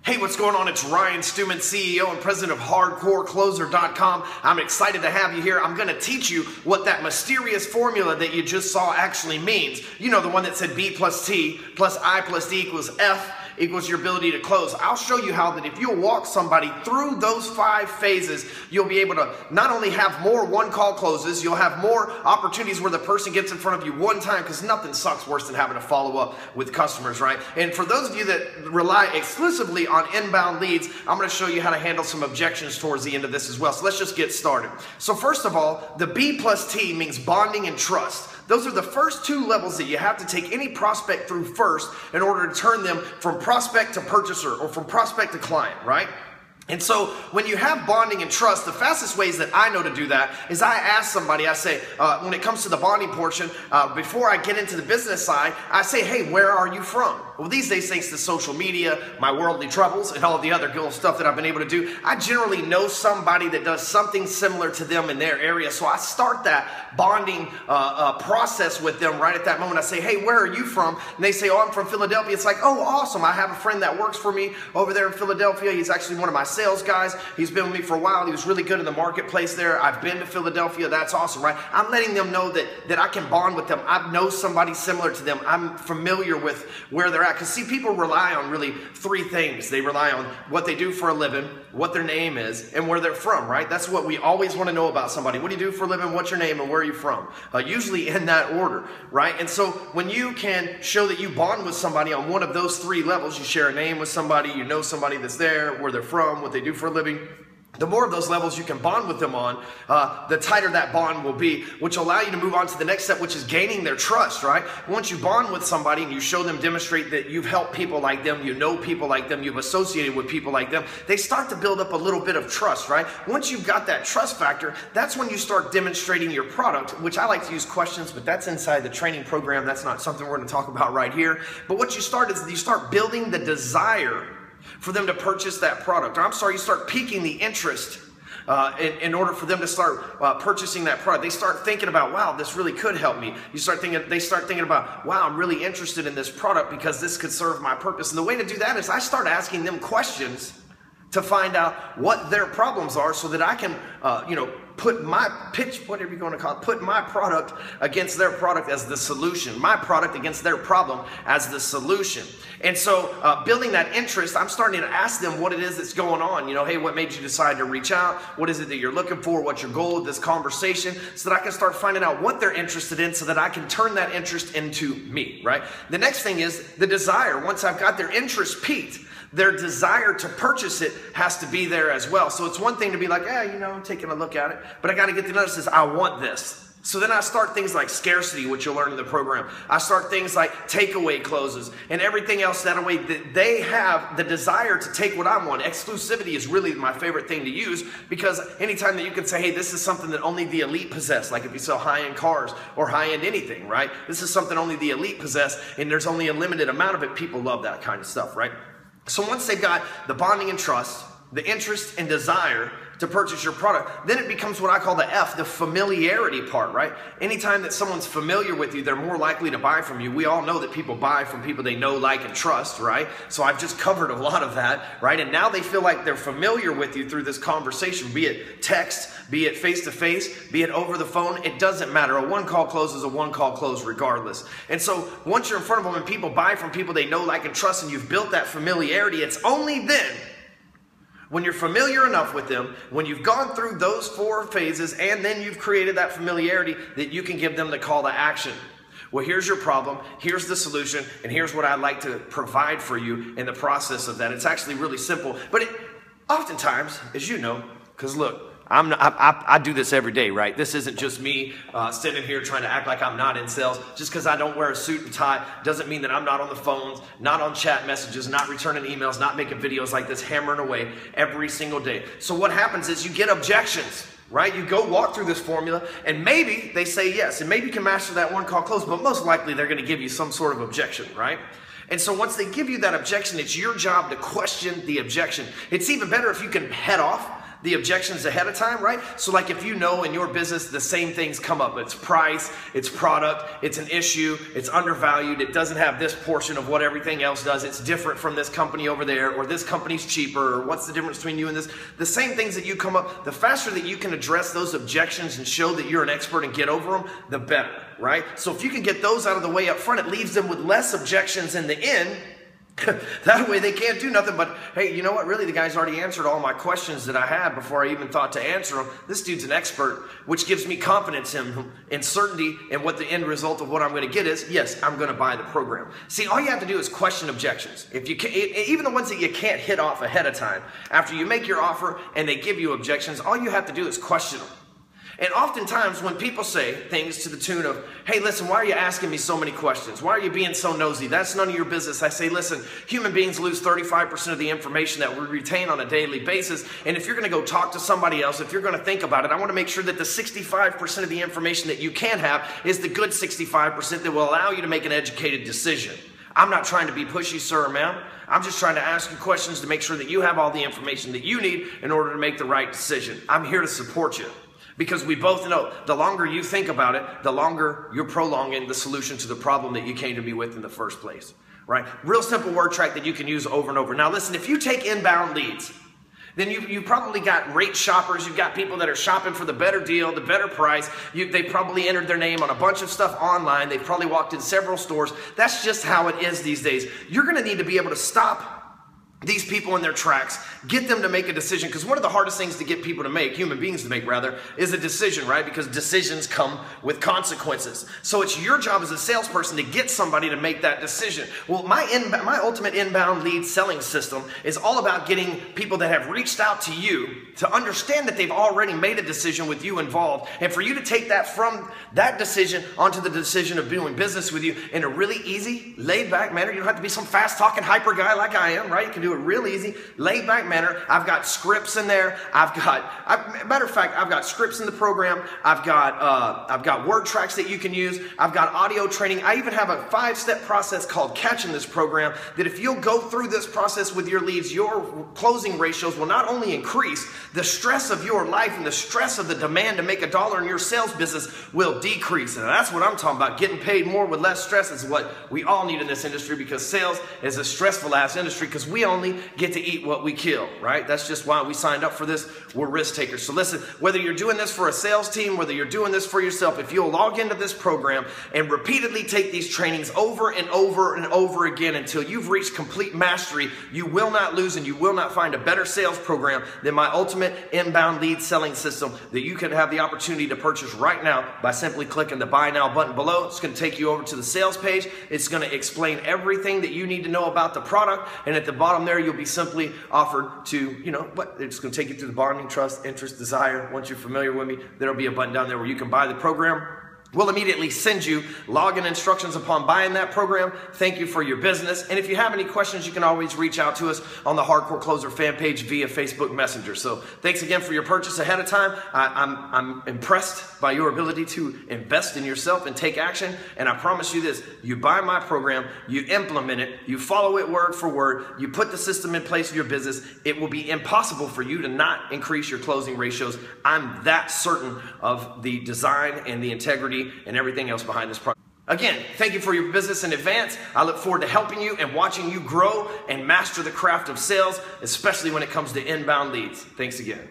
Hey, what's going on? It's Ryan Stewman, CEO and president of HardcoreCloser.com. I'm excited to have you here. I'm going to teach you what that mysterious formula that you just saw actually means. You know, the one that said B plus T plus I plus D equals F equals your ability to close. I'll show you how that if you'll walk somebody through those 5 phases, you'll be able to not only have more one-call closes, you'll have more opportunities where the person gets in front of you one time, because nothing sucks worse than having to follow up with customers, right? And for those of you that rely exclusively on inbound leads, I'm going to show you how to handle some objections towards the end of this as well. So let's just get started. So first of all, the B plus T means bonding and trust. Those are the first 2 levels that you have to take any prospect through first in order to turn them from prospect to purchaser or from prospect to client, right? And so when you have bonding and trust, the fastest ways that I know to do that is I ask somebody, I say, when it comes to the bonding portion, before I get into the business side, I say, hey, where are you from? Well, these days, thanks to social media, my worldly troubles, and all the other good stuff that I've been able to do, I generally know somebody that does something similar to them in their area. So I start that bonding process with them right at that moment. I say, hey, where are you from? And they say, oh, I'm from Philadelphia. It's like, oh, awesome. I have a friend that works for me over there in Philadelphia. He's actually one of my sales guys. He's been with me for a while. He was really good in the marketplace there. I've been to Philadelphia. That's awesome, right? I'm letting them know that I can bond with them. I know somebody similar to them. I'm familiar with where they're at. Because see, people rely on really 3 things. They rely on what they do for a living, what their name is, and where they're from, right? That's what we always want to know about somebody. What do you do for a living? What's your name? And where are you from? Usually in that order, right? And so when you can show that you bond with somebody on one of those 3 levels, you share a name with somebody, you know somebody that's there, where they're from, what they do for a living, the more of those levels you can bond with them on, the tighter that bond will be, which will allow you to move on to the next step, which is gaining their trust, right? Once you bond with somebody and you show them, demonstrate that you've helped people like them, you know people like them, you've associated with people like them, they start to build up a little bit of trust, right? Once you've got that trust factor, that's when you start demonstrating your product, which I like to use questions, but that's inside the training program. That's not something we're going to talk about right here. But what you start is you start building the desire for them to purchase that product. Or I'm sorry, you start piquing the interest in order for them to start purchasing that product. They start thinking about, wow, this really could help me. They start thinking about, wow, I'm really interested in this product because this could serve my purpose. And the way to do that is I start asking them questions to find out what their problems are so that I can, put my whatever you're going to call it, put my product against their product as the solution, my product against their problem as the solution. And so building that interest, I'm starting to ask them what it is that's going on. You know, hey, what made you decide to reach out? What is it that you're looking for? What's your goal of this conversation? So that I can start finding out what they're interested in so that I can turn that interest into me, right? The next thing is the desire. Once I've got their interest piqued, their desire to purchase it has to be there as well. So it's one thing to be like, I'm taking a look at it, but I got to get to notice is I want this. So then I start things like scarcity, which you'll learn in the program. I start things like takeaway closes and everything else that way that they have the desire to take what I want. Exclusivity is really my favorite thing to use, because anytime that you can say, hey, this is something that only the elite possess, like if you sell high-end cars or high-end anything, right? This is something only the elite possess, and there's only a limited amount of it. People love that kind of stuff, right? So once they've got the bonding and trust, the interest and desire to purchase your product, then it becomes what I call the F, the familiarity part, right? Anytime that someone's familiar with you, they're more likely to buy from you. We all know that people buy from people they know, like, and trust, right? So I've just covered a lot of that, right? And now they feel like they're familiar with you through this conversation, be it text, be it face-to-face, be it over the phone. It doesn't matter. A one-call close is a one-call close regardless. And so once you're in front of them and people buy from people they know, like, and trust, and you've built that familiarity, it's only then, when you're familiar enough with them, when you've gone through those 4 phases, and then you've created that familiarity, that you can give them the call to action. Well, here's your problem, here's the solution, and here's what I'd like to provide for you in the process of that. It's actually really simple, but oftentimes, as you know, because look, I do this every day, right? This isn't just me sitting here trying to act like I'm not in sales. Just because I don't wear a suit and tie doesn't mean that I'm not on the phones, not on chat messages, not returning emails, not making videos like this, hammering away every single day. So what happens is you get objections, right? You go walk through this formula, and maybe they say yes, and maybe you can master that one-call close, but most likely they're going to give you some sort of objection, right? And so once they give you that objection, it's your job to question the objection. It's even better if you can head off the objections ahead of time, right? So like if you know in your business the same things come up, it's price, it's product, it's an issue, it's undervalued, it doesn't have this portion of what everything else does, it's different from this company over there, or this company's cheaper, or what's the difference between you and this, the same things that you come up, the faster that you can address those objections and show that you're an expert and get over them, the better, right? So if you can get those out of the way up front, it leaves them with less objections in the end. That way they can't do nothing but, hey, you know what, really the guy's already answered all my questions that I had before I even thought to answer them. This dude's an expert, which gives me confidence in him and certainty in what the end result of what I'm going to get is. Yes, I'm going to buy the program. See, all you have to do is question objections. If you can, even the ones that you can't hit off ahead of time, after you make your offer and they give you objections, all you have to do is question them. And oftentimes when people say things to the tune of, hey, listen, why are you asking me so many questions? Why are you being so nosy? That's none of your business. I say, listen, human beings lose 35% of the information that we retain on a daily basis. And if you're going to go talk to somebody else, if you're going to think about it, I want to make sure that the 65% of the information that you can have is the good 65% that will allow you to make an educated decision. I'm not trying to be pushy, sir or ma'am. I'm just trying to ask you questions to make sure that you have all the information that you need in order to make the right decision. I'm here to support you. Because we both know the longer you think about it, the longer you're prolonging the solution to the problem that you came to me with in the first place, right? Real simple word track that you can use over and over. Now listen, if you take inbound leads, then you probably got rate shoppers. You've got people that are shopping for the better deal, the better price. They probably entered their name on a bunch of stuff online. They've probably walked in several stores. That's just how it is these days. You're going to need to be able to stop these people in their tracks, get them to make a decision, because one of the hardest things to get people to make, human beings to make rather, is a decision, right? Because decisions come with consequences. So it's your job as a salesperson to get somebody to make that decision. Well, my ultimate inbound lead selling system is all about getting people that have reached out to you to understand that they've already made a decision with you involved, and for you to take that from that decision onto the decision of doing business with you in a really easy, laid-back manner. You don't have to be some fast-talking hyper guy like I am, right? You can do it real easy, laid back manner. I've got scripts in there. Matter of fact, I've got scripts in the program. I've got word tracks that you can use. I've got audio training. I even have a 5-step process called Catch in this program that if you'll go through this process with your leads, your closing ratios will not only increase, the stress of your life and the stress of the demand to make $1 in your sales business will decrease. And that's what I'm talking about. Getting paid more with less stress is what we all need in this industry, because sales is a stressful ass industry, because we only get to eat what we kill, right? That's just why we signed up for this. We're risk takers. So listen, whether you're doing this for a sales team, whether you're doing this for yourself, if you'll log into this program and repeatedly take these trainings over and over and over again until you've reached complete mastery, you will not lose and you will not find a better sales program than my ultimate inbound lead selling system that you can have the opportunity to purchase right now by simply clicking the buy now button below. It's going to take you over to the sales page. It's going to explain everything that you need to know about the product, and at the bottom there you'll be simply offered to, it's going to take you through the bonding, trust, interest, desire. Once you're familiar with me, there'll be a button down there where you can buy the program. We'll immediately send you login instructions upon buying that program. Thank you for your business. And if you have any questions, you can always reach out to us on the Hardcore Closer fan page via Facebook Messenger. So thanks again for your purchase ahead of time. I'm impressed by your ability to invest in yourself and take action. And I promise you this, you buy my program, you implement it, you follow it word for word, you put the system in place in your business, it will be impossible for you to not increase your closing ratios. I'm that certain of the design and the integrity and everything else behind this product. Again, thank you for your business in advance. I look forward to helping you and watching you grow and master the craft of sales, especially when it comes to inbound leads. Thanks again.